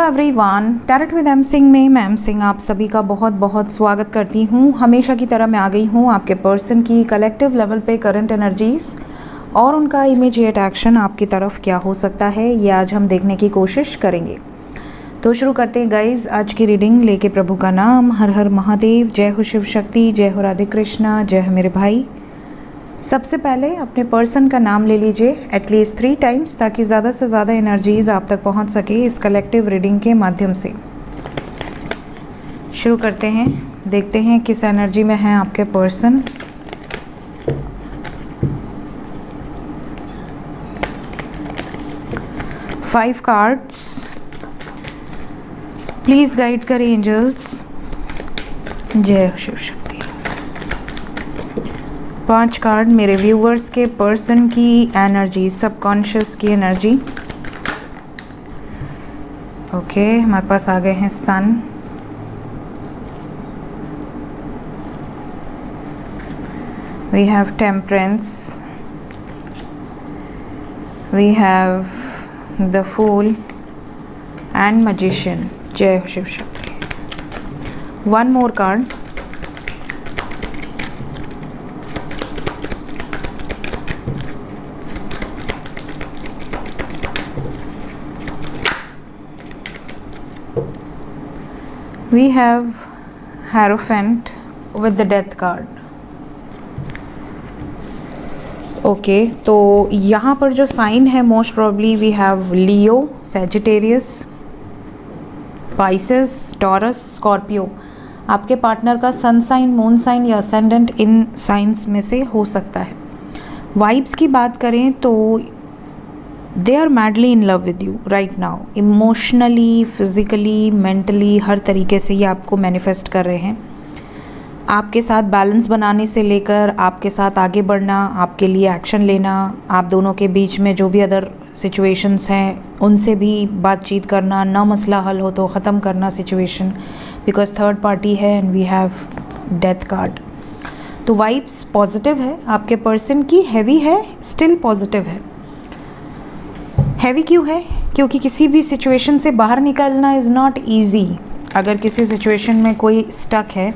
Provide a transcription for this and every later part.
Everyone, tarot with M Singh में मैं M Singh आप सभी का बहुत बहुत स्वागत करती हूँ। हमेशा की तरह मैं आ गई हूँ आपके पर्सन की कलेक्टिव लेवल पे करंट एनर्जीज़ और उनका इमीडिएट एक्शन आपकी तरफ क्या हो सकता है, ये आज हम देखने की कोशिश करेंगे। तो शुरू करते हैं गाइज आज की रीडिंग लेके प्रभु का नाम। हर हर महादेव, जय हो शिव शक्ति, जय हो राधे कृष्णा, जय हो मेरे भाई। सबसे पहले अपने पर्सन का नाम ले लीजिए एटलीस्ट 3 टाइम्स ताकि ज़्यादा से ज़्यादा एनर्जीज आप तक पहुंच सके इस कलेक्टिव रीडिंग के माध्यम से। शुरू करते हैं, देखते हैं किस एनर्जी में है आपके person. Five cards, please guide करें एंजल्स। जय हो शिव शक्ति। 5 कार्ड मेरे व्यूवर्स के पर्सन की एनर्जी, सबकॉन्शियस की एनर्जी। ओके, हमारे पास आ गए हैं sun, we have temperance, we have the fool and magician. जय हो Shiv Shakti. 1 more card, we have Hierophant with the death card. Okay, तो यहाँ पर जो साइन है most probably we have Leo, Sagittarius, Pisces, Taurus, Scorpio. आपके पार्टनर का sun sign, moon sign या असेंडेंट इन साइंस में से हो सकता है। वाइब्स की बात करें तो they are madly in love with you right now. Emotionally, physically, mentally, हर तरीके से ये आपको मैनिफेस्ट कर रहे हैं। आपके साथ बैलेंस बनाने से लेकर आपके साथ आगे बढ़ना, आपके लिए एक्शन लेना, आप दोनों के बीच में जो भी अदर सिचुएशंस हैं उनसे भी बातचीत करना, ना मसला हल हो तो ख़त्म करना सिचुएशन, बिकॉज थर्ड पार्टी है and we have death card. तो वाइब्स पॉजिटिव है, आपके पर्सन की हैवी है, स्टिल पॉजिटिव है। हैवी क्यों है? क्योंकि किसी भी सिचुएशन से बाहर निकलना इज़ नॉट ईजी। अगर किसी सिचुएशन में कोई स्टक है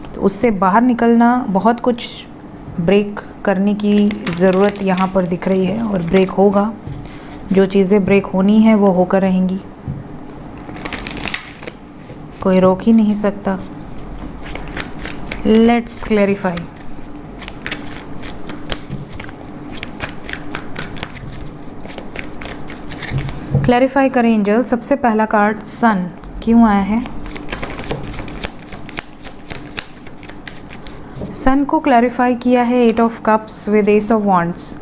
तो उससे बाहर निकलना, बहुत कुछ ब्रेक करने की ज़रूरत यहाँ पर दिख रही है और ब्रेक होगा। जो चीज़ें ब्रेक होनी है वो होकर रहेंगी, कोई रोक ही नहीं सकता। Let's clarify. क्लैरिफाई करें एंजल। सबसे पहला कार्ड सन क्यों आया है? सन को क्लैरिफाई किया है 8 of cups with S of wands.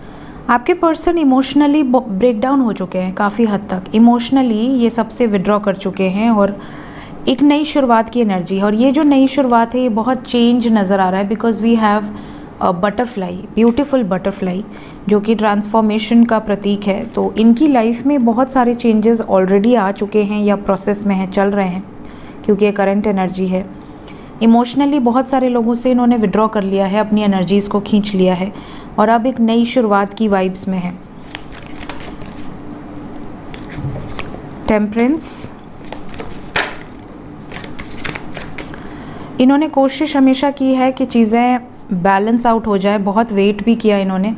आपके पर्सन इमोशनली ब्रेक डाउन हो चुके हैं काफ़ी हद तक। इमोशनली ये सबसे विड्रॉ कर चुके हैं और एक नई शुरुआत की एनर्जी है। और ये जो नई शुरुआत है ये बहुत चेंज नज़र आ रहा है, because we have butterfly, beautiful butterfly, जो कि ट्रांसफॉर्मेशन का प्रतीक है। तो इनकी लाइफ में बहुत सारे चेंजेस ऑलरेडी आ चुके हैं या प्रोसेस में हैं, चल रहे हैं, क्योंकि ये करंट एनर्जी है। इमोशनली बहुत सारे लोगों से इन्होंने विड्रॉ कर लिया है, अपनी एनर्जीज़ को खींच लिया है और अब एक नई शुरुआत की वाइब्स में है। टेम्परेंस, इन्होंने कोशिश हमेशा की है कि चीज़ें बैलेंस आउट हो जाए। बहुत वेट भी किया इन्होंने,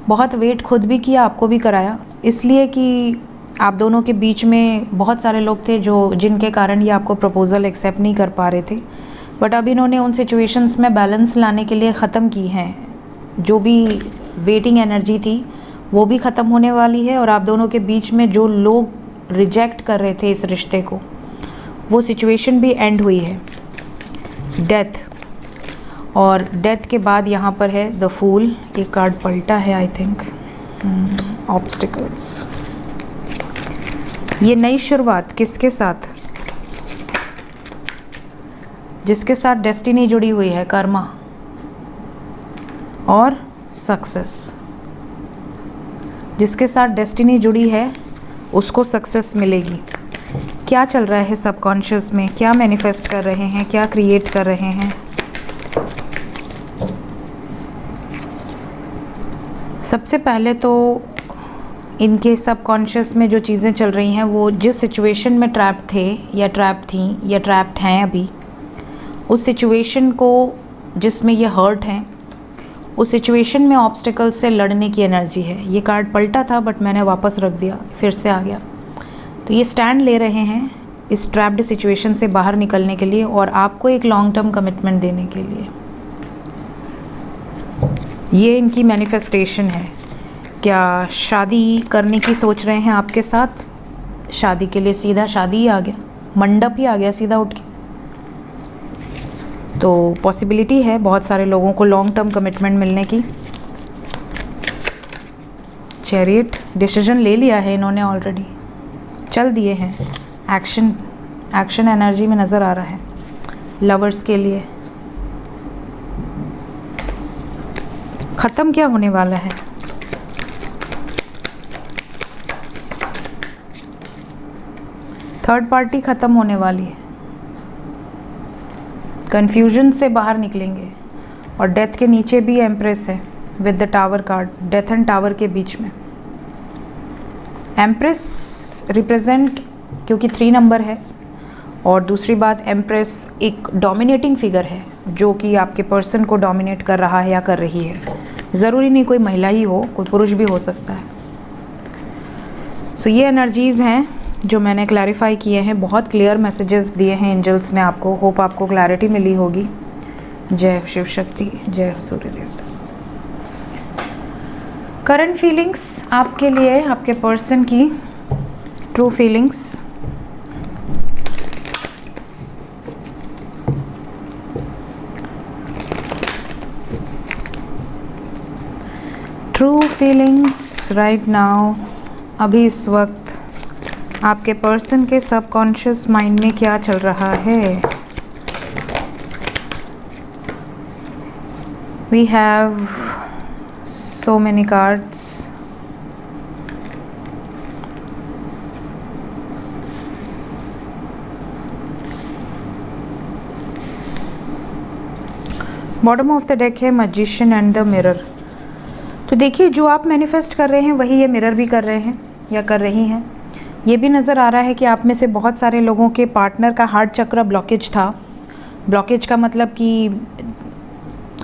बहुत वेट खुद भी किया, आपको भी कराया, इसलिए कि आप दोनों के बीच में बहुत सारे लोग थे जिनके कारण ये आपको प्रपोज़ल एक्सेप्ट नहीं कर पा रहे थे। बट अब इन्होंने उन सिचुएशंस में बैलेंस लाने के लिए ख़त्म की हैं। जो भी वेटिंग एनर्जी थी वो भी ख़त्म होने वाली है और आप दोनों के बीच में जो लोग रिजेक्ट कर रहे थे इस रिश्ते को, वो सिचुएशन भी एंड हुई है। डेथ, और डेथ के बाद यहाँ पर है द फूल। एक कार्ड पलटा है आई थिंक। ऑब्स्टिकल्स, ये नई शुरुआत किसके साथ? जिसके साथ डेस्टिनी जुड़ी हुई है, कर्मा और सक्सेस। जिसके साथ डेस्टिनी जुड़ी है उसको सक्सेस मिलेगी। क्या चल रहा है सबकॉन्शियस में? क्या मैनिफेस्ट कर रहे हैं? क्या क्रिएट कर रहे हैं? सबसे पहले तो इनके सबकॉन्शियस में जो चीज़ें चल रही हैं वो जिस सिचुएशन में ट्रैप थे या ट्रैप थी या ट्रैप्ड हैं अभी, उस सिचुएशन को जिसमें ये हर्ट हैं, उस सिचुएशन में ऑब्स्टिकल से लड़ने की एनर्जी है। ये कार्ड पलटा था बट मैंने वापस रख दिया, फिर से आ गया। तो ये स्टैंड ले रहे हैं इस ट्रैप्ड सिचुएशन से बाहर निकलने के लिए और आपको एक लॉन्ग टर्म कमिटमेंट देने के लिए। ये इनकी मैनिफेस्टेशन है। क्या शादी करने की सोच रहे हैं आपके साथ? शादी के लिए सीधा शादी ही आ गया, मंडप ही आ गया सीधा उठ के। तो पॉसिबिलिटी है बहुत सारे लोगों को लॉन्ग टर्म कमिटमेंट मिलने की। चैरियट, डिसीजन ले लिया है इन्होंने ऑलरेडी, चल दिए हैं। एक्शन एनर्जी में नज़र आ रहा है लवर्स के लिए। ख़त्म क्या होने वाला है? थर्ड पार्टी ख़त्म होने वाली है। कन्फ्यूजन से बाहर निकलेंगे। और डेथ के नीचे भी एम्प्रेस है with the tower card, death and tower के बीच में। एम्प्रेस रिप्रेजेंट, क्योंकि 3 नंबर है, और दूसरी बात एम्प्रेस एक डोमिनेटिंग फिगर है जो कि आपके पर्सन को डोमिनेट कर रहा है या कर रही है। ज़रूरी नहीं कोई महिला ही हो, कोई पुरुष भी हो सकता है। सो ये एनर्जीज़ हैं जो मैंने क्लैरिफाई किए हैं। बहुत क्लियर मैसेजेस दिए हैं एंजल्स ने आपको। होप आपको क्लैरिटी मिली होगी। जय शिव शक्ति, जय सूर्य देवता। करंट फीलिंग्स आपके लिए, आपके पर्सन की true feelings. True feelings right now, अभी इस वक्त आपके पर्सन के सबकॉन्शियस माइंड में क्या चल रहा है। We have so many cards. Bottom of the deck है मैजिशियन एंड द मिरर। तो देखिए, जो आप मैनिफेस्ट कर रहे हैं वही ये मिरर भी कर रहे हैं या कर रही हैं। ये भी नज़र आ रहा है कि आप में से बहुत सारे लोगों के पार्टनर का हार्ट चक्र ब्लॉकेज था। ब्लॉकेज का मतलब कि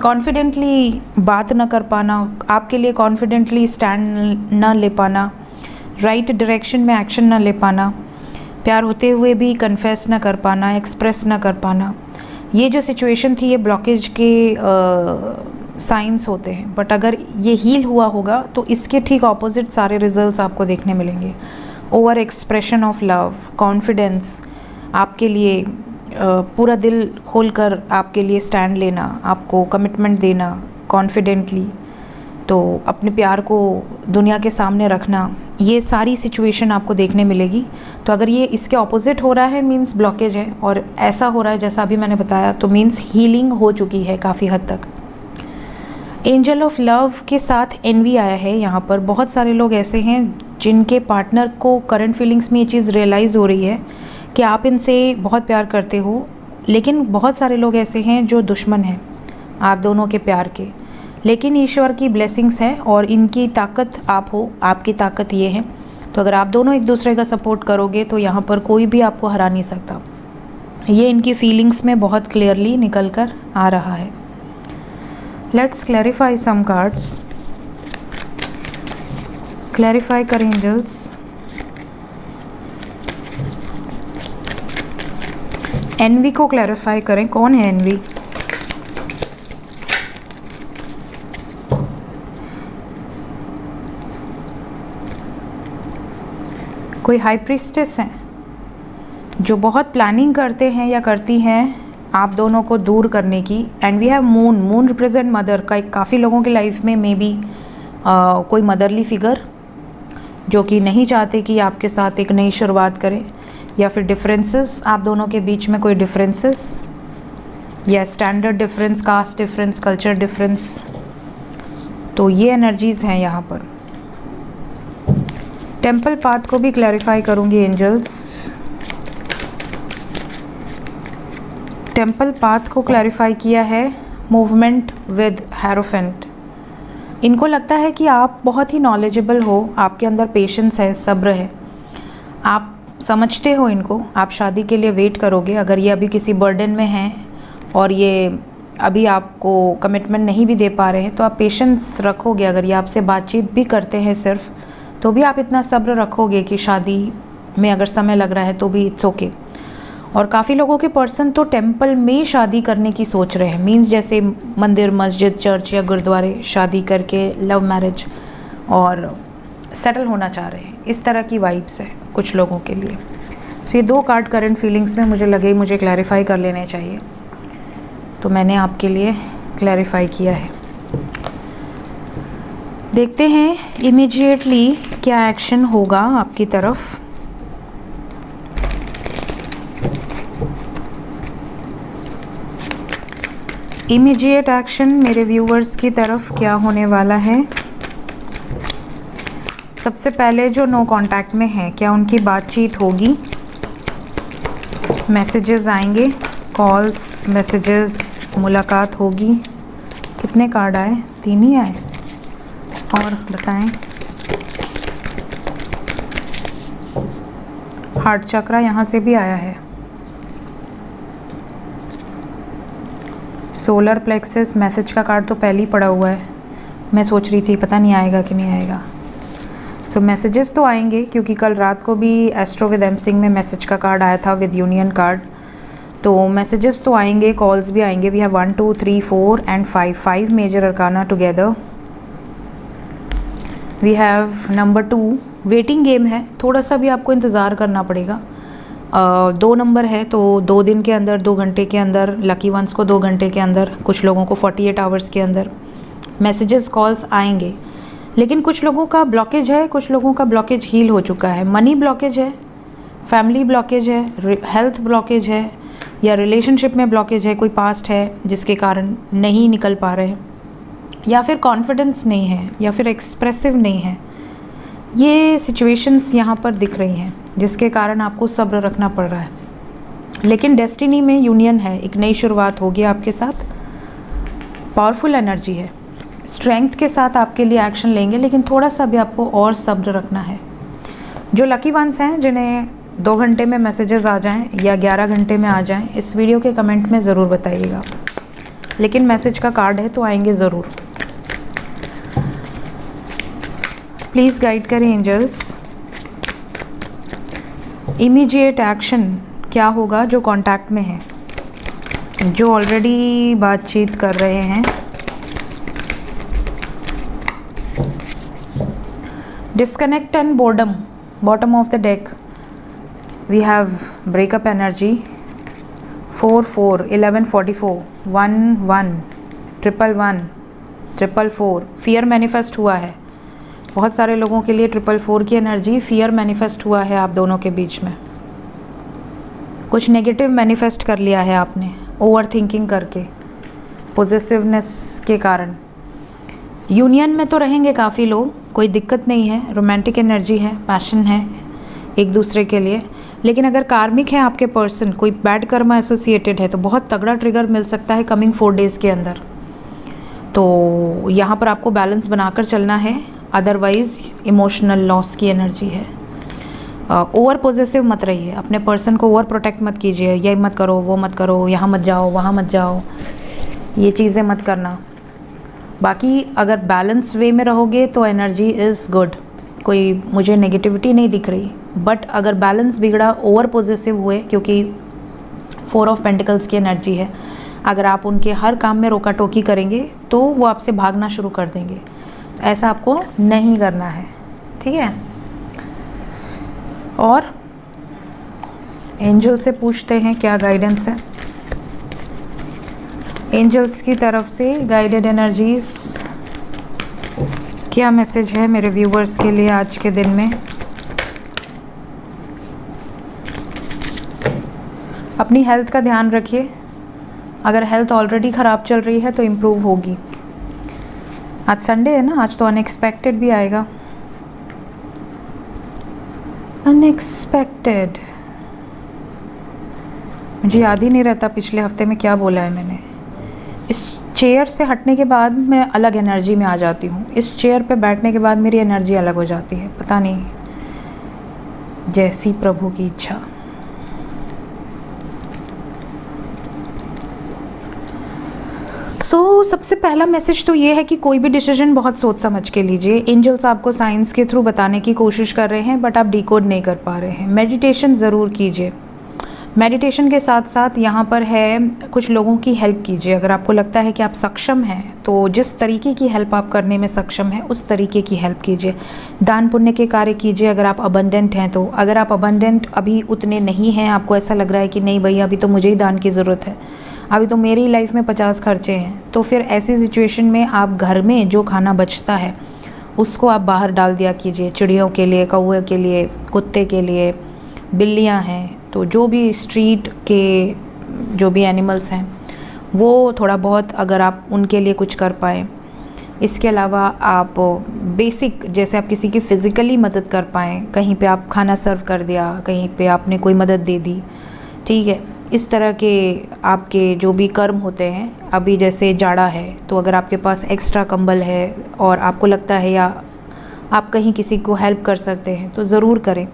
कॉन्फिडेंटली बात न कर पाना, आपके लिए कॉन्फिडेंटली स्टैंड न ले पाना, राइट डायरेक्शन में एक्शन न ले पाना, प्यार होते हुए भी कन्फेस न कर पाना, एक्सप्रेस न कर पाना। ये जो सिचुएशन थी, ये ब्लॉकेज के साइंस होते हैं। बट अगर ये हील हुआ होगा तो इसके ठीक ऑपोजिट सारे रिजल्ट्स आपको देखने मिलेंगे। Over expression of love, confidence, आपके लिए पूरा दिल खोलकर आपके लिए स्टैंड लेना, आपको कमिटमेंट देना कॉन्फिडेंटली, तो अपने प्यार को दुनिया के सामने रखना, ये सारी सिचुएशन आपको देखने मिलेगी। तो अगर ये इसके ऑपोजिट हो रहा है मींस ब्लॉकेज है, और ऐसा हो रहा है जैसा अभी मैंने बताया तो मींस हीलिंग हो चुकी है काफ़ी हद तक। एंजल ऑफ लव के साथ एनवी आया है यहाँ पर। बहुत सारे लोग ऐसे हैं जिनके पार्टनर को करंट फीलिंग्स में ये चीज़ रियलाइज़ हो रही है कि आप इनसे बहुत प्यार करते हो, लेकिन बहुत सारे लोग ऐसे हैं जो दुश्मन हैं आप दोनों के प्यार के। लेकिन ईश्वर की ब्लेसिंग्स है और इनकी ताकत आप हो, आपकी ताकत ये है। तो अगर आप दोनों एक दूसरे का सपोर्ट करोगे तो यहाँ पर कोई भी आपको हरा नहीं सकता। ये इनकी फीलिंग्स में बहुत क्लियरली निकल कर आ रहा है। Let's clarify some cards. Clarify करें एंजल्स। एनवी को क्लैरिफाई करें। कौन है एनवी? कोई हाई प्रीस्टेस हैं जो बहुत प्लानिंग करते हैं या करती हैं आप दोनों को दूर करने की। And we have moon. Moon represent mother का। काफ़ी लोगों की लाइफ में मे बी कोई मदरली फिगर जो कि नहीं चाहते कि आपके साथ एक नई शुरुआत करें, या फिर डिफरेंसेस, आप दोनों के बीच में कोई डिफरेंसेस या standard difference, caste difference, culture difference. तो ये एनर्जीज़ हैं यहाँ पर। टेम्पल पाथ को भी क्लैरिफाई करूँगी एंजल्स। टेम्पल पाथ को क्लैरिफाई किया है मूवमेंट विद हेरोफेंट। इनको लगता है कि आप बहुत ही नॉलेजेबल हो, आपके अंदर पेशेंस है, सब्र है, आप समझते हो इनको, आप शादी के लिए वेट करोगे। अगर ये अभी किसी बर्डन में हैं और ये अभी आपको कमिटमेंट नहीं भी दे पा रहे हैं तो आप पेशेंस रखोगे। अगर ये आपसे बातचीत भी करते हैं सिर्फ, तो भी आप इतना सब्र रखोगे कि शादी में अगर समय लग रहा है तो भी इट्स ओके। और काफ़ी लोगों के पर्सन तो टेंपल में शादी करने की सोच रहे हैं, मींस जैसे मंदिर, मस्जिद, चर्च या गुरुद्वारे शादी करके लव मैरिज और सेटल होना चाह रहे हैं। इस तरह की वाइब्स है कुछ लोगों के लिए। तो ये 2 कार्ड करंट फीलिंग्स में मुझे लगे मुझे क्लैरिफाई कर लेने चाहिए, तो मैंने आपके लिए क्लैरिफाई किया है। देखते हैं इमीडिएटली क्या एक्शन होगा आपकी तरफ। इमीडिएट एक्शन मेरे व्यूवर्स की तरफ क्या होने वाला है। सबसे पहले जो नो कांटेक्ट में है, क्या उनकी बातचीत होगी, मैसेजेस आएंगे, कॉल्स, मैसेजेस, मुलाकात होगी। कितने कार्ड आए? 3 ही आए। और बताएं। हार्ट चक्रा यहाँ से भी आया है, सोलर प्लेक्सस, मैसेज का कार्ड तो पहले ही पड़ा हुआ है। मैं सोच रही थी पता नहीं आएगा कि नहीं आएगा। तो मैसेजेस तो आएंगे, क्योंकि कल रात को भी एस्ट्रो विद एम सिंह में मैसेज का कार्ड आया था विद यूनियन कार्ड। तो मैसेजेस तो आएंगे, कॉल्स भी आएंगे। We have 1 2 3 4 and 5 major arcana together. We have number 2, waiting game है, थोड़ा सा भी आपको इंतज़ार करना पड़ेगा। 2 नंबर है तो 2 दिन के अंदर, 2 घंटे के अंदर, लकी वंस को 2 घंटे के अंदर, कुछ लोगों को 48 आवर्स के अंदर मैसेजेस, कॉल्स आएंगे। लेकिन कुछ लोगों का ब्लॉकेज है, कुछ लोगों का ब्लॉकेज हील हो चुका है। मनी ब्लॉकेज है, फैमिली ब्लॉकेज है, हेल्थ ब्लॉकेज है, या रिलेशनशिप में ब्लॉकेज है, कोई पास्ट है जिसके कारण नहीं निकल पा रहे हैं, या फिर कॉन्फिडेंस नहीं है, या फिर एक्सप्रेसिव नहीं है। ये सिचुएशंस यहाँ पर दिख रही हैं जिसके कारण आपको सब्र रखना पड़ रहा है। लेकिन डेस्टिनी में यूनियन है, एक नई शुरुआत होगी आपके साथ। पावरफुल एनर्जी है, स्ट्रेंथ के साथ आपके लिए एक्शन लेंगे, लेकिन थोड़ा सा भी आपको और सब्र रखना है। जो लकी वंस हैं जिन्हें 2 घंटे में मैसेजेस आ जाएं या 11 घंटे में आ जाएं, इस वीडियो के कमेंट में ज़रूर बताइएगा। लेकिन मैसेज का कार्ड है तो आएंगे ज़रूर। प्लीज़ गाइड करें एंजल्स, इमीडिएट एक्शन क्या होगा जो कांटेक्ट में है, जो ऑलरेडी बातचीत कर रहे हैं। Disconnect and boredom, bottom of the deck we have breakup energy, 4 4 11 44 1 1 1 1 4 fear manifest हुआ है। बहुत सारे लोगों के लिए 4 की एनर्जी, फियर मैनिफेस्ट हुआ है आप दोनों के बीच में। कुछ नेगेटिव मैनिफेस्ट कर लिया है आपने, ओवर थिंकिंग करके, पॉजिटिवनेस के कारण। यूनियन में तो रहेंगे काफ़ी लोग, कोई दिक्कत नहीं है, रोमांटिक एनर्जी है, पैशन है एक दूसरे के लिए। लेकिन अगर कार्मिक है आपके पर्सन, कोई बैड कर्मा एसोसिएटेड है, तो बहुत तगड़ा ट्रिगर मिल सकता है कमिंग 4 डेज़ के अंदर। तो यहाँ पर आपको बैलेंस बनाकर चलना है, अदरवाइज़ इमोशनल लॉस की एनर्जी है। ओवर पॉजिटिव मत रहिए, अपने पर्सन को ओवर प्रोटेक्ट मत कीजिए, ये मत करो, वो मत करो, यहाँ मत जाओ, वहाँ मत जाओ, ये चीज़ें मत करना। बाकी अगर बैलेंस वे में रहोगे तो एनर्जी इज़ गुड, कोई मुझे नेगेटिविटी नहीं दिख रही। बट अगर बैलेंस बिगड़ा, ओवर पॉजिटिव हुए, क्योंकि 4 ऑफ पेंटिकल्स की एनर्जी है, अगर आप उनके हर काम में रोका टोकी करेंगे तो वो आपसे भागना शुरू कर देंगे। ऐसा आपको नहीं करना है, ठीक है। और एंजल से पूछते हैं क्या गाइडेंस है एंजल्स की तरफ से, गाइडेड एनर्जीज क्या मैसेज है मेरे व्यूवर्स के लिए आज के दिन में। अपनी हेल्थ का ध्यान रखिए, अगर हेल्थ ऑलरेडी ख़राब चल रही है तो इम्प्रूव होगी। आज संडे है ना, आज तो अनएक्सपेक्टेड भी आएगा। अनएक्सपेक्टेड, मुझे याद ही नहीं रहता पिछले हफ्ते में क्या बोला है मैंने। इस चेयर से हटने के बाद मैं अलग एनर्जी में आ जाती हूँ, इस चेयर पे बैठने के बाद मेरी एनर्जी अलग हो जाती है, पता नहीं, जैसी प्रभु की इच्छा। सबसे पहला मैसेज तो ये है कि कोई भी डिसीजन बहुत सोच समझ के लीजिए। एंजल्स आपको साइंस के थ्रू बताने की कोशिश कर रहे हैं, बट आप डिकोड नहीं कर पा रहे हैं। मेडिटेशन ज़रूर कीजिए। मेडिटेशन के साथ साथ यहाँ पर है कुछ लोगों की हेल्प कीजिए। अगर आपको लगता है कि आप सक्षम हैं तो जिस तरीके की हेल्प आप करने में सक्षम हैं उस तरीके की हेल्प कीजिए। दान पुण्य के कार्य कीजिए अगर आप अबंडेंट हैं तो। अगर आप अबंडेंट अभी उतने नहीं हैं, आपको ऐसा लग रहा है कि नहीं भैया अभी तो मुझे ही दान की ज़रूरत है, अभी तो मेरी लाइफ में 50 खर्चे हैं, तो फिर ऐसी सिचुएशन में आप घर में जो खाना बचता है उसको आप बाहर डाल दिया कीजिए। चिड़ियों के लिए, कौवे के लिए, कुत्ते के लिए, बिल्लियाँ हैं, तो जो भी स्ट्रीट के जो भी एनिमल्स हैं वो थोड़ा बहुत अगर आप उनके लिए कुछ कर पाएँ। इसके अलावा आप बेसिक जैसे आप किसी की फ़िज़िकली मदद कर पाएँ, कहीं पे आप खाना सर्व कर दिया, कहीं पे आपने कोई मदद दे दी, ठीक है। इस तरह के आपके जो भी कर्म होते हैं, अभी जैसे जाड़ा है तो अगर आपके पास एक्स्ट्रा कंबल है और आपको लगता है या आप कहीं किसी को हेल्प कर सकते हैं तो ज़रूर करें।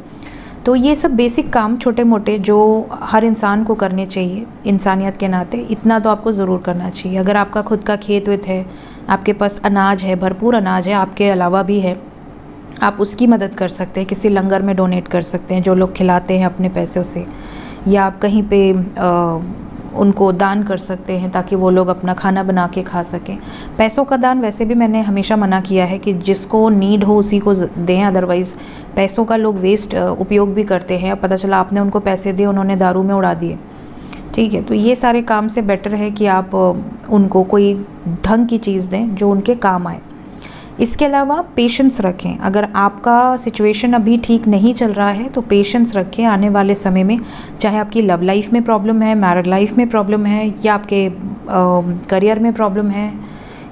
तो ये सब बेसिक काम छोटे मोटे जो हर इंसान को करने चाहिए इंसानियत के नाते, इतना तो आपको ज़रूर करना चाहिए। अगर आपका खुद का खेत वेत है, आपके पास अनाज है, भरपूर अनाज है, आपके अलावा भी है, आप उसकी मदद कर सकते हैं। किसी लंगर में डोनेट कर सकते हैं जो लोग खिलाते हैं अपने पैसों से, या आप कहीं पे उनको दान कर सकते हैं ताकि वो लोग अपना खाना बना के खा सकें। पैसों का दान वैसे भी मैंने हमेशा मना किया है कि जिसको नीड हो उसी को दें, अदरवाइज़ पैसों का लोग वेस्ट उपयोग भी करते हैं। अब पता चला आपने उनको पैसे दिए, उन्होंने दारू में उड़ा दिए, ठीक है। तो ये सारे काम से बेटर है कि आप उनको कोई ढंग की चीज़ दें जो उनके काम आए। इसके अलावा पेशेंस रखें। अगर आपका सिचुएशन अभी ठीक नहीं चल रहा है तो पेशेंस रखें। आने वाले समय में चाहे आपकी लव लाइफ में प्रॉब्लम है, मैरिड लाइफ में प्रॉब्लम है, या आपके करियर में प्रॉब्लम है,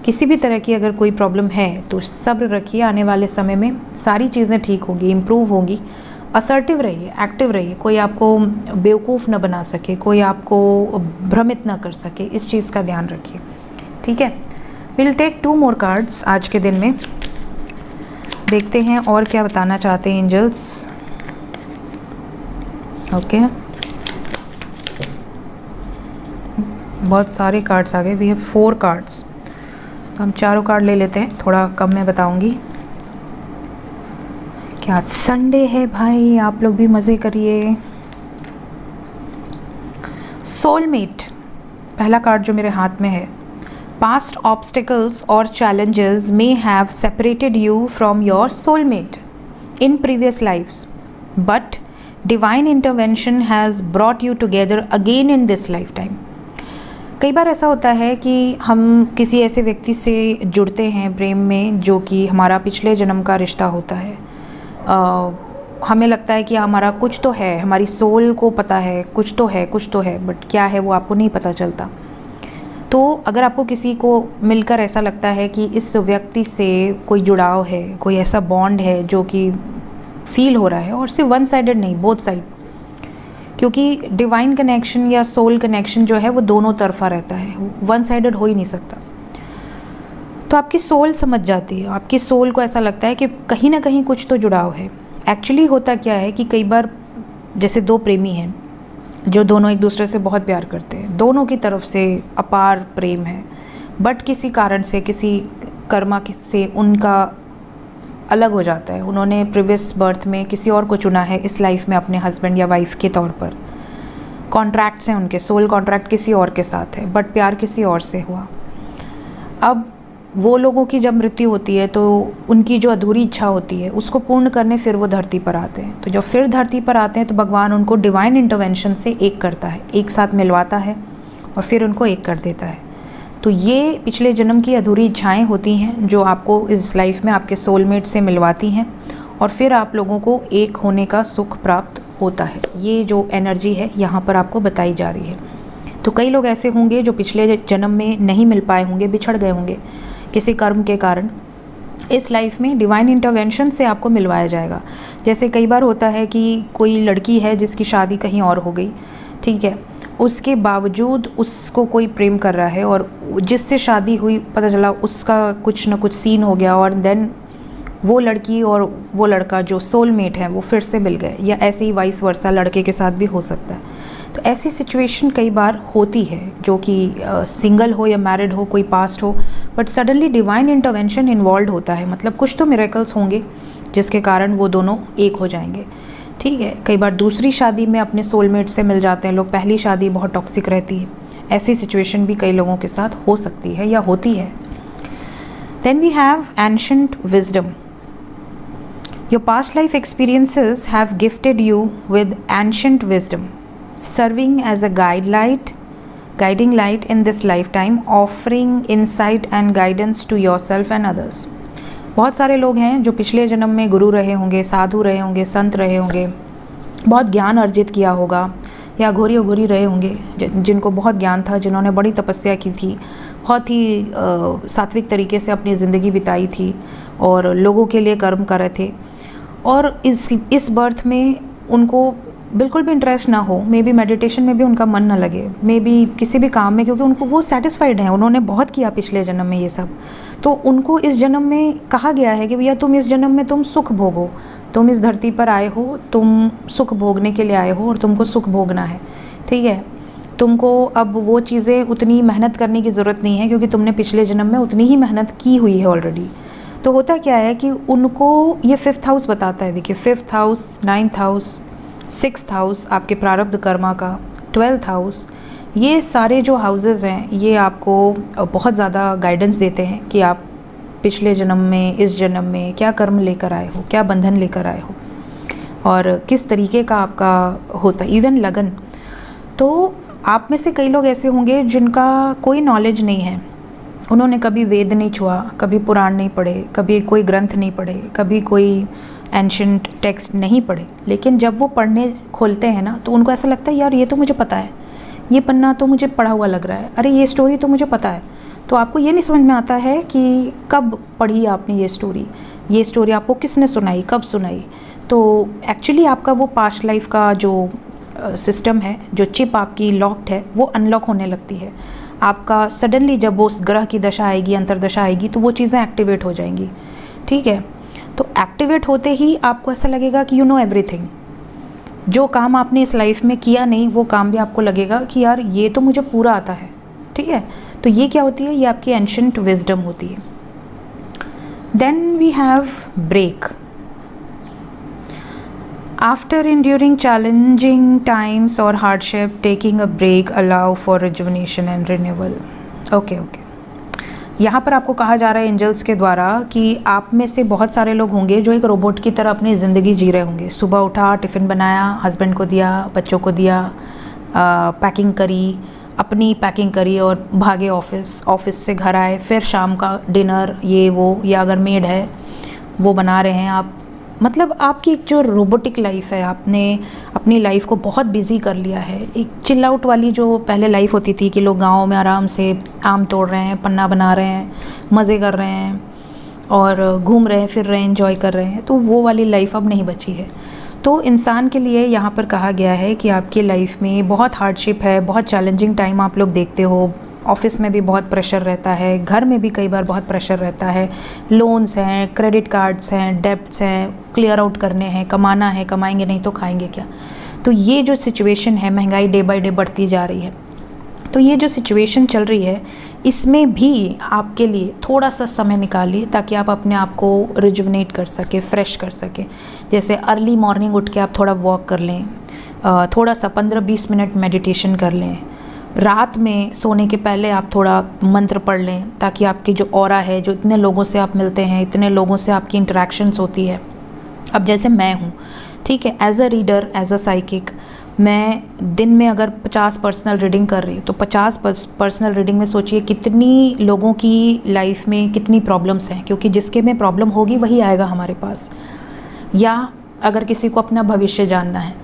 किसी भी तरह की अगर कोई प्रॉब्लम है तो सब्र रखिए। आने वाले समय में सारी चीज़ें ठीक होगी, इम्प्रूव होगी। असर्टिव रहिए, एक्टिव रहिए, कोई आपको बेवकूफ़ ना बना सके, कोई आपको भ्रमित ना कर सके, इस चीज़ का ध्यान रखिए, ठीक है। विल टेक 2 more कार्ड्स आज के दिन में, देखते हैं और क्या बताना चाहते हैं एंजल्स। ओके, बहुत सारे कार्ड्स आ गए, वी हैव 4 कार्ड्स, तो हम चारों कार्ड ले लेते हैं, थोड़ा कम मैं बताऊंगी। क्या आज संडे है भाई, आप लोग भी मज़े करिए। सोलमेट पहला कार्ड जो मेरे हाथ में है। Past obstacles or challenges may have separated you from your soulmate in previous lives, but divine intervention has brought you together again in this lifetime. कई बार ऐसा होता है कि हम किसी ऐसे व्यक्ति से जुड़ते हैं प्रेम में जो कि हमारा पिछले जन्म का रिश्ता होता है। हमें लगता है कि हमारा कुछ तो है, हमारी सोल को पता है कुछ तो है, बट क्या है वो आपको नहीं पता चलता। तो अगर आपको किसी को मिलकर ऐसा लगता है कि इस व्यक्ति से कोई जुड़ाव है, कोई ऐसा बॉन्ड है जो कि फील हो रहा है, और सिर्फ वन साइडेड नहीं, बोथ साइड, क्योंकि डिवाइन कनेक्शन या सोल कनेक्शन जो है वो दोनों तरफा रहता है, वन साइडेड हो ही नहीं सकता। तो आपकी सोल समझ जाती है, आपकी सोल को ऐसा लगता है कि कहीं ना कहीं कुछ तो जुड़ाव है। एक्चुअली होता क्या है कि कई बार जैसे 2 प्रेमी हैं जो दोनों एक दूसरे से बहुत प्यार करते हैं, दोनों की तरफ से अपार प्रेम है, बट किसी कारण से, किसी कर्मा से उनका अलग हो जाता है। उन्होंने प्रीवियस बर्थ में किसी और को चुना है इस लाइफ में अपने हस्बैंड या वाइफ के तौर पर। कॉन्ट्रैक्ट्स हैं उनके, सोल कॉन्ट्रैक्ट किसी और के साथ है, बट प्यार किसी और से हुआ। अब वो लोगों की जब मृत्यु होती है तो उनकी जो अधूरी इच्छा होती है उसको पूर्ण करने फिर वो धरती पर आते हैं। तो जब फिर धरती पर आते हैं तो भगवान उनको डिवाइन इंटरवेंशन से एक करता है, एक साथ मिलवाता है और फिर उनको एक कर देता है। तो ये पिछले जन्म की अधूरी इच्छाएं होती हैं जो आपको इस लाइफ में आपके सोलमेट से मिलवाती हैं और फिर आप लोगों को एक होने का सुख प्राप्त होता है। ये जो एनर्जी है यहाँ पर आपको बताई जा रही है। तो कई लोग ऐसे होंगे जो पिछले जन्म में नहीं मिल पाए होंगे, बिछड़ गए होंगे किसी कर्म के कारण। इस लाइफ में डिवाइन इंटरवेंशन से आपको मिलवाया जाएगा। जैसे कई बार होता है कि कोई लड़की है जिसकी शादी कहीं और हो गई, ठीक है, उसके बावजूद उसको कोई प्रेम कर रहा है और जिससे शादी हुई पता चला उसका कुछ ना कुछ सीन हो गया और देन वो लड़की और वो लड़का जो सोलमेट है वो फिर से मिल गए, या ऐसे ही वाइस वर्सा लड़के के साथ भी हो सकता है। तो ऐसी सिचुएशन कई बार होती है, जो कि सिंगल हो या मैरिड हो, कोई पास्ट हो, but suddenly divine intervention involve होता है। मतलब कुछ तो मिरेकल्स होंगे जिसके कारण वो दोनों एक हो जाएंगे। ठीक है, कई बार दूसरी शादी में अपने सोलमेट से मिल जाते हैं लोग, पहली शादी बहुत टॉक्सिक रहती है। ऐसी सिचुएशन भी कई लोगों के साथ हो सकती है या होती है। Then we have ancient wisdom. Your past life experiences have gifted you with ancient wisdom, serving as a guiding light in this lifetime, offering insight and guidance to yourself and others। बहुत सारे लोग हैं जो पिछले जन्म में गुरु रहे होंगे, साधु रहे होंगे, संत रहे होंगे, बहुत ज्ञान अर्जित किया होगा, या घोरी अघोरी रहे होंगे जिनको बहुत ज्ञान था, जिन्होंने बड़ी तपस्या की थी, बहुत ही सात्विक तरीके से अपनी ज़िंदगी बिताई थी और लोगों के लिए कर्म कर रहे थे। और इस बर्थ में उनको बिल्कुल भी इंटरेस्ट ना हो, मे बी मेडिटेशन में भी उनका मन ना लगे, मे बी किसी भी काम में, क्योंकि उनको वो सेटिस्फाइड हैं, उन्होंने बहुत किया पिछले जन्म में ये सब। तो उनको इस जन्म में कहा गया है कि भैया तुम इस जन्म में तुम सुख भोगो, तुम इस धरती पर आए हो, तुम सुख भोगने के लिए आए हो और तुमको सुख भोगना है। ठीक है, तुमको अब वो चीज़ें उतनी मेहनत करने की ज़रूरत नहीं है, क्योंकि तुमने पिछले जन्म में उतनी ही मेहनत की हुई है ऑलरेडी। तो होता क्या है कि उनको ये 5th हाउस बताता है, देखिए 5th house, 9th house, 6th house आपके प्रारब्ध कर्मा का, 12th हाउस, ये सारे जो हाउसेस हैं ये आपको बहुत ज़्यादा गाइडेंस देते हैं कि आप पिछले जन्म में, इस जन्म में क्या कर्म लेकर आए हो, क्या बंधन लेकर आए हो और किस तरीके का आपका होता है। इवन लगन, तो आप में से कई लोग ऐसे होंगे जिनका कोई नॉलेज नहीं है, उन्होंने कभी वेद नहीं छुआ, कभी पुराण नहीं पढ़े, कभी कोई ग्रंथ नहीं पढ़े, कभी कोई एंशंट टेक्स्ट नहीं पढ़े, लेकिन जब वो पढ़ने खोलते हैं ना तो उनको ऐसा लगता है यार ये तो मुझे पता है, ये पन्ना तो मुझे पढ़ा हुआ लग रहा है, अरे ये स्टोरी तो मुझे पता है। तो आपको ये नहीं समझ में आता है कि कब पढ़ी आपने ये स्टोरी आपको किसने सुनाई, कब सुनाई। तो एक्चुअली आपका वो पास्ट लाइफ का जो सिस्टम है, जो चिप आपकी लॉक्ड है, वो अनलॉक होने लगती है। आपका सडनली जब वो उस ग्रह की दशा आएगी, अंतरदशा आएगी, तो वो चीज़ें एक्टिवेट हो जाएंगी। ठीक है, तो एक्टिवेट होते ही आपको ऐसा लगेगा कि यू नो एवरीथिंग। जो काम आपने इस लाइफ में किया नहीं, वो काम भी आपको लगेगा कि यार ये तो मुझे पूरा आता है। ठीक है, तो ये क्या होती है, ये आपकी एंशंट विजडम होती है। Then we have break. After enduring challenging times or hardship, taking a break allow for rejuvenation and renewal। Okay, यहाँ पर आपको कहा जा रहा है एंजल्स के द्वारा कि आप में से बहुत सारे लोग होंगे जो एक रोबोट की तरह अपनी ज़िंदगी जी रहे होंगे। सुबह उठा, टिफ़िन बनाया, हस्बैंड को दिया, बच्चों को दिया, पैकिंग करी, अपनी पैकिंग करी और भागे ऑफिस से घर आए, फिर शाम का डिनर, ये वो, या अगर मेड है वो बना रहे हैं आप। मतलब आपकी एक जो रोबोटिक लाइफ है, आपने अपनी लाइफ को बहुत बिजी कर लिया है। एक चिल आउट वाली जो पहले लाइफ होती थी कि लोग गाँव में आराम से आम तोड़ रहे हैं, पन्ना बना रहे हैं, मज़े कर रहे हैं और घूम रहे हैं, फिर रहे हैं, एंजॉय कर रहे हैं, तो वो वाली लाइफ अब नहीं बची है। तो इंसान के लिए यहाँ पर कहा गया है कि आपकी लाइफ में बहुत हार्डशिप है, बहुत चैलेंजिंग टाइम आप लोग देखते हो। ऑफिस में भी बहुत प्रेशर रहता है, घर में भी कई बार बहुत प्रेशर रहता है, लोन्स हैं, क्रेडिट कार्ड्स हैं, डेब्ट्स हैं, क्लियर आउट करने हैं, कमाना है, कमाएंगे नहीं तो खाएंगे क्या। तो ये जो सिचुएशन है, महंगाई डे बाय डे बढ़ती जा रही है, तो ये जो सिचुएशन चल रही है इसमें भी आपके लिए थोड़ा सा समय निकालिए ताकि आप अपने आप को रिजुवनेट कर सके, फ्रेश कर सके। जैसे अर्ली मॉर्निंग उठ के आप थोड़ा वॉक कर लें, थोड़ा सा 15-20 मिनट मेडिटेशन कर लें, रात में सोने के पहले आप थोड़ा मंत्र पढ़ लें ताकि आपकी जो ऑरा है, जो इतने लोगों से आप मिलते हैं, इतने लोगों से आपकी इंटरेक्शंस होती है। अब जैसे मैं हूँ, ठीक है, as a reader, as a psychic, मैं दिन में अगर 50 पर्सनल रीडिंग कर रही हूँ तो 50 पर्सनल रीडिंग में सोचिए कितनी लोगों की लाइफ में कितनी प्रॉब्लम्स हैं, क्योंकि जिसके में प्रॉब्लम होगी वही आएगा हमारे पास। या अगर किसी को अपना भविष्य जानना है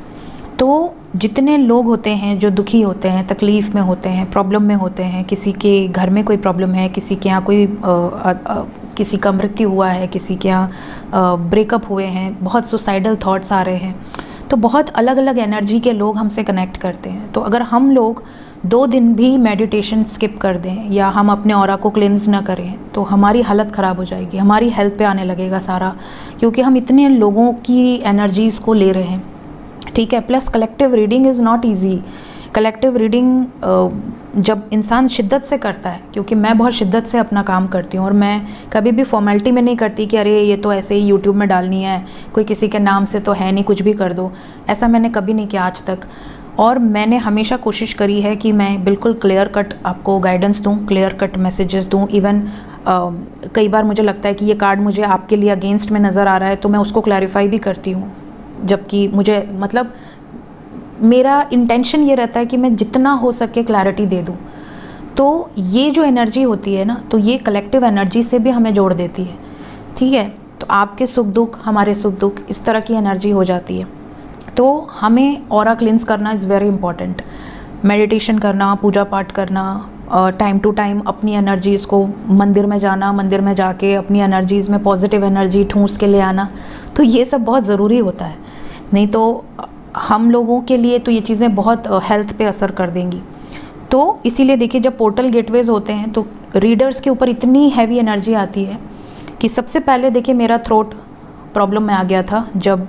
तो जितने लोग होते हैं जो दुखी होते हैं, तकलीफ़ में होते हैं, प्रॉब्लम में होते हैं, किसी के घर में कोई प्रॉब्लम है, किसी के यहाँ कोई किसी का मृत्यु हुआ है, किसी के यहाँ ब्रेकअप हुए हैं, बहुत सुसाइडल थॉट्स आ रहे हैं, तो बहुत अलग अलग एनर्जी के लोग हमसे कनेक्ट करते हैं। तो अगर हम लोग 2 दिन भी मेडिटेशन स्किप कर दें या हम अपने ऑरा को क्लेंस ना करें तो हमारी हालत ख़राब हो जाएगी, हमारी हेल्थ पे आने लगेगा सारा, क्योंकि हम इतने लोगों की एनर्जीज़ को ले रहे हैं, ठीक है। Plus collective reading is not easy. Collective reading जब इंसान शिद्दत से करता है, क्योंकि मैं बहुत शिद्दत से अपना काम करती हूँ और मैं कभी भी फॉर्मेलिटी में नहीं करती कि अरे ये तो ऐसे ही यूट्यूब में डालनी है, कोई किसी के नाम से तो है नहीं, कुछ भी कर दो, ऐसा मैंने कभी नहीं किया आज तक। और मैंने हमेशा कोशिश करी है कि मैं बिल्कुल क्लियर कट आपको गाइडेंस दूँ, क्लियर कट मैसेजेस दूँ। इवन कई बार मुझे लगता है कि ये कार्ड मुझे आपके लिए अगेंस्ट में नज़र आ रहा है तो मैं उसको क्लैरिफाई भी करती हूँ, जबकि मुझे मतलब मेरा इंटेंशन ये रहता है कि मैं जितना हो सके क्लैरिटी दे दूँ। तो ये जो एनर्जी होती है ना, तो ये कलेक्टिव एनर्जी से भी हमें जोड़ देती है, ठीक है। तो आपके सुख दुख, हमारे सुख दुख, इस तरह की एनर्जी हो जाती है। तो हमें ऑरा क्लींस करना इज़ वेरी इंपॉर्टेंट। मेडिटेशन करना, पूजा पाठ करना, टाइम टू टाइम अपनी एनर्जीज़ को मंदिर में जाना, मंदिर में जाके अपनी एनर्जीज़ में पॉजिटिव एनर्जी ठूंस के ले आना, तो ये सब बहुत ज़रूरी होता है। नहीं तो हम लोगों के लिए तो ये चीज़ें बहुत हेल्थ पे असर कर देंगी। तो इसीलिए देखिए, जब पोर्टल गेटवेज होते हैं तो रीडर्स के ऊपर इतनी हैवी एनर्जी आती है कि सबसे पहले देखिए मेरा थ्रोट प्रॉब्लम में आ गया था जब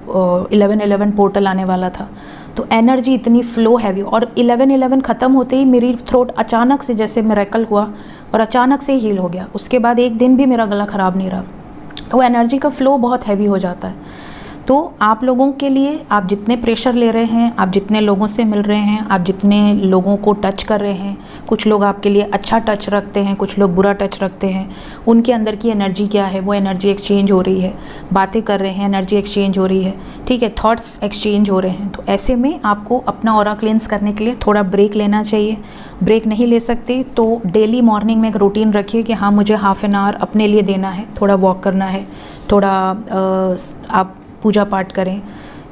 11/11 पोर्टल आने वाला था। तो एनर्जी इतनी फ्लो हैवी, और 11/11 ख़त्म होते ही मेरी थ्रोट अचानक से जैसे मिरेकल हुआ और अचानक से हील हो गया। उसके बाद एक दिन भी मेरा गला ख़राब नहीं रहा। तो एनर्जी का फ्लो बहुत हैवी हो जाता है। तो आप लोगों के लिए, आप जितने प्रेशर ले रहे हैं, आप जितने लोगों से मिल रहे हैं, आप जितने लोगों को टच कर रहे हैं, कुछ लोग आपके लिए अच्छा टच रखते हैं, कुछ लोग बुरा टच रखते हैं, उनके अंदर की एनर्जी क्या है, वो एनर्जी एक्सचेंज हो रही है, बातें कर रहे हैं, एनर्जी एक्सचेंज हो रही है, ठीक है, थॉट्स एक्सचेंज हो रहे हैं। तो ऐसे में आपको अपना ऑरा क्लेंस करने के लिए थोड़ा ब्रेक लेना चाहिए। ब्रेक नहीं ले सकते तो डेली मॉर्निंग में एक रूटीन रखिए कि हाँ, मुझे हाफ एन आवर अपने लिए देना है, थोड़ा वॉक करना है, थोड़ा आप पूजा पाठ करें,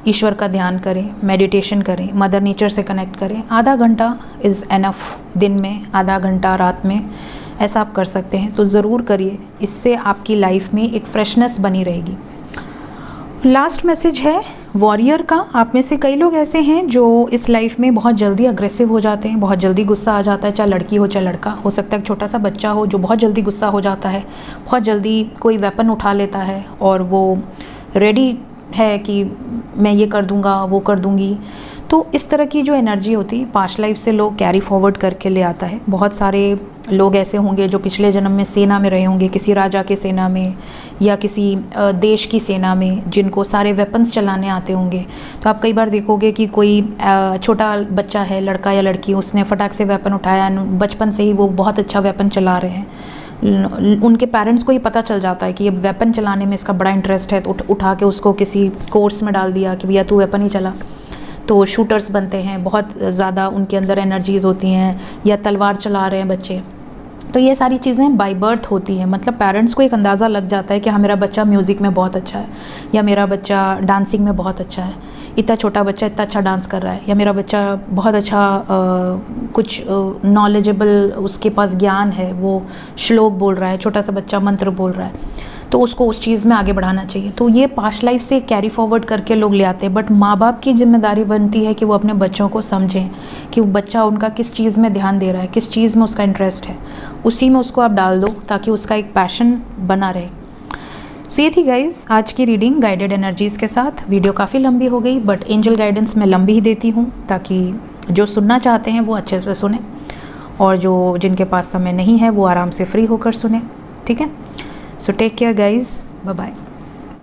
ईश्वर का ध्यान करें, मेडिटेशन करें, मदर नेचर से कनेक्ट करें। आधा घंटा इज़ एनफ, दिन में आधा घंटा, रात में, ऐसा आप कर सकते हैं। तो ज़रूर करिए, इससे आपकी लाइफ में एक फ्रेशनेस बनी रहेगी। लास्ट मैसेज है वॉरियर का। आप में से कई लोग ऐसे हैं जो इस लाइफ में बहुत जल्दी अग्रेसिव हो जाते हैं, बहुत जल्दी गुस्सा आ जाता है, चाहे लड़की हो चाहे लड़का, हो सकता है छोटा सा बच्चा हो जो बहुत जल्दी गुस्सा हो जाता है, बहुत जल्दी कोई वेपन उठा लेता है और वो रेडी है कि मैं ये कर दूंगा, वो कर दूंगी। तो इस तरह की जो एनर्जी होती है पास्ट लाइफ से लोग कैरी फॉरवर्ड करके ले आता है। बहुत सारे लोग ऐसे होंगे जो पिछले जन्म में सेना में रहे होंगे, किसी राजा के सेना में या किसी देश की सेना में, जिनको सारे वेपन्स चलाने आते होंगे। तो आप कई बार देखोगे कि कोई छोटा बच्चा है, लड़का या लड़की, उसने फटाक से वेपन उठाया, बचपन से ही वो बहुत अच्छा वेपन चला रहे हैं। उनके पेरेंट्स को ही पता चल जाता है कि ये वेपन चलाने में इसका बड़ा इंटरेस्ट है, तो उठा के उसको किसी कोर्स में डाल दिया कि भैया तू वेपन ही चला। तो शूटर्स बनते हैं, बहुत ज़्यादा उनके अंदर एनर्जीज़ होती हैं, या तलवार चला रहे हैं बच्चे। तो ये सारी चीज़ें बाय बर्थ होती हैं। मतलब पेरेंट्स को एक अंदाज़ा लग जाता है कि हाँ, मेरा बच्चा म्यूज़िक में बहुत अच्छा है, या मेरा बच्चा डांसिंग में बहुत अच्छा है, इतना छोटा बच्चा इतना अच्छा डांस कर रहा है, या मेरा बच्चा बहुत अच्छा कुछ नॉलेजेबल, उसके पास ज्ञान है, वो श्लोक बोल रहा है, छोटा सा बच्चा मंत्र बोल रहा है, तो उसको उस चीज़ में आगे बढ़ाना चाहिए। तो ये पास्ट लाइफ से कैरी फॉरवर्ड करके लोग ले आते हैं। बट माँ बाप की जिम्मेदारी बनती है कि वो अपने बच्चों को समझें कि वो बच्चा उनका किस चीज़ में ध्यान दे रहा है, किस चीज़ में उसका इंटरेस्ट है, उसी में उसको आप डाल दो ताकि उसका एक पैशन बना रहे। सो ये थी गाइज़ आज की रीडिंग गाइडेड एनर्जीज़ के साथ। वीडियो काफ़ी लंबी हो गई, बट एंजल गाइडेंस मैं लंबी ही देती हूँ ताकि जो सुनना चाहते हैं वो अच्छे से सुने, और जो जिनके पास समय नहीं है वो आराम से फ्री होकर सुने, ठीक है। So take care guys, bye bye.